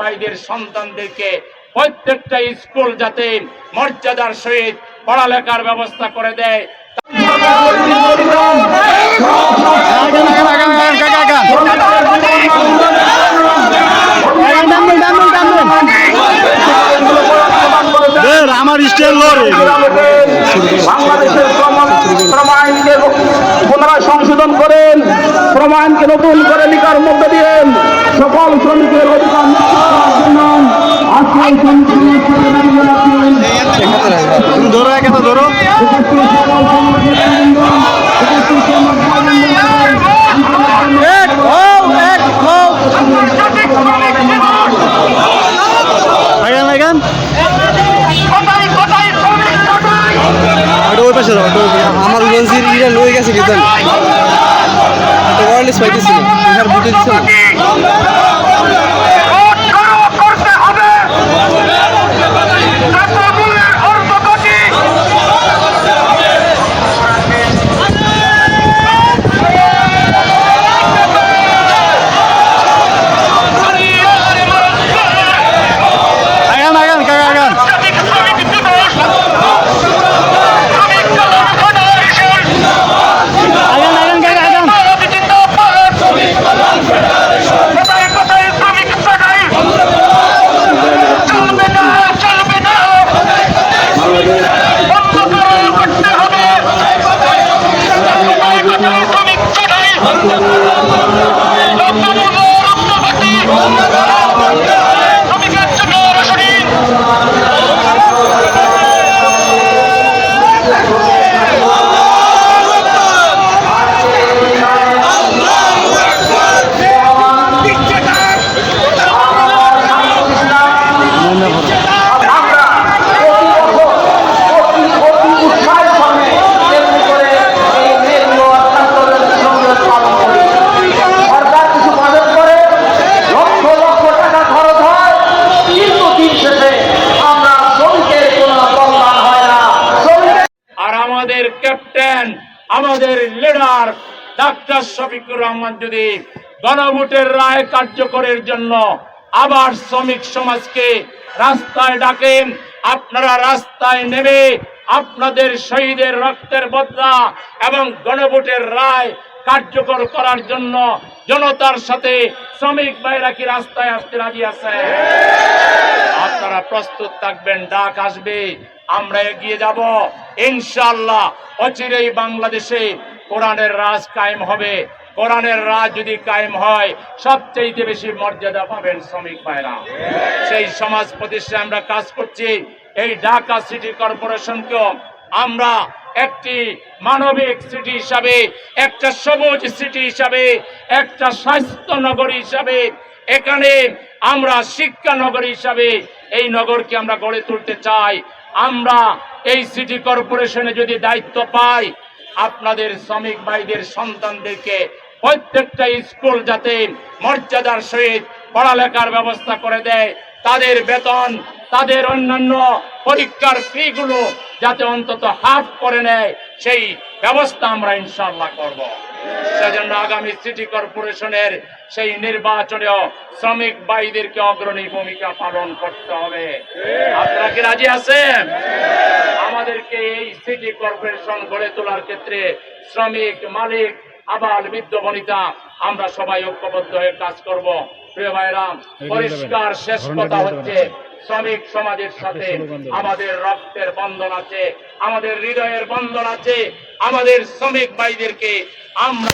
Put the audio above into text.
ভাইদের সন্তানদেরকে প্রত্যেকটা স্কুল যাতে মর্যাদার সহিত পড়ালেখার ব্যবস্থা করে দেয়। আমার স্টাইল বাংলাদেশের শ্রম আইনকে পুনরায় সংশোধন করেন, শ্রম আইনকে নতুন করে লিখার মধ্য দিয়ে সকল শ্রমিকের অধিকার ধরো এখানে ধরো আমার গঞ্জির ইরা লয়ে গেছে কিন্তু ওয়ারলেস পাইতেছিল ইহার বুঝে দিছিল ক্যাপ্টেন আমাদের লিডার ডাক্তার শফিকুর রহমান যদি গণভোটের রায় কার্যকরের জন্য আবার শ্রমিক সমাজকে রাস্তায় ডাকেন, আপনারা রাস্তায় নেমে আপনাদের শহীদের রক্তের বদলা এবং গণভোটের রায় কার্যকর করার জন্য জনতার সাথে শ্রমিক ভাইরা কি রাস্তায় আসতে রাজি আছে? আপনারা প্রস্তুত থাকবেন, ডাক আসবে, আমরা এগিয়ে যাব ইনশাআল্লাহ। অচিরেই বাংলাদেশে কোরআনের রাজ কায়েম হবে। কোরআনের রাজ যদি কায়েম হয় সবচেয়ে বেশি মর্যাদা পাবেন শ্রমিক ভাইরা। সেই সমাজ প্রতিষ্ঠায় আমরা কাজ করছি। এই ঢাকা সিটি কর্পোরেশনকেও আমরা একটি মানবিক সিটি হিসাবে, একটা সবুজ সিটি হিসাবে, একটা স্বাস্থ্য নগরী হিসাবে, এখানে আমরা শিক্ষা নগরী হিসাবে এই নগরকে আমরা গড়ে তুলতে চাই। আমরা এই সিটি কর্পোরেশনে যদি দায়িত্ব পাই, আপনাদের শ্রমিক ভাইদের সন্তানদেরকে প্রত্যেকটা স্কুল যাতে মর্যাদার সহিত পড়ালেখার ব্যবস্থা করে দেয়, তাদের বেতন, তাদের অন্যান্য পরীক্ষার ফি গুলো যাতে অন্তত হাফ করে নেয়, সেই ব্যবস্থা আমরা ইনশাআল্লাহ করব। সেজন্য আগামী সিটি কর্পোরেশনের সেই নির্বাচনেও শ্রমিক ভাইদেরকে অগ্রণী ভূমিকা পালন করতে হবে। আপনারা কি রাজি আছেন? আমাদেরকে এই সিটি কর্পোরেশন গড়ে তোলার ক্ষেত্রে শ্রমিক, মালিক, আবাল, বৃদ্ধ, বনিতা আমরা সবাই ঐক্যবদ্ধ হয়ে কাজ করব। প্রিয় ভাইরা, পরিষ্কার শেষ কথা হচ্ছে, শ্রমিক সমাজের সাথে আমাদের রক্তের বন্ধন আছে, আমাদের হৃদয়ের বন্ধন আছে। আমাদের শ্রমিক ভাইদেরকে আমরা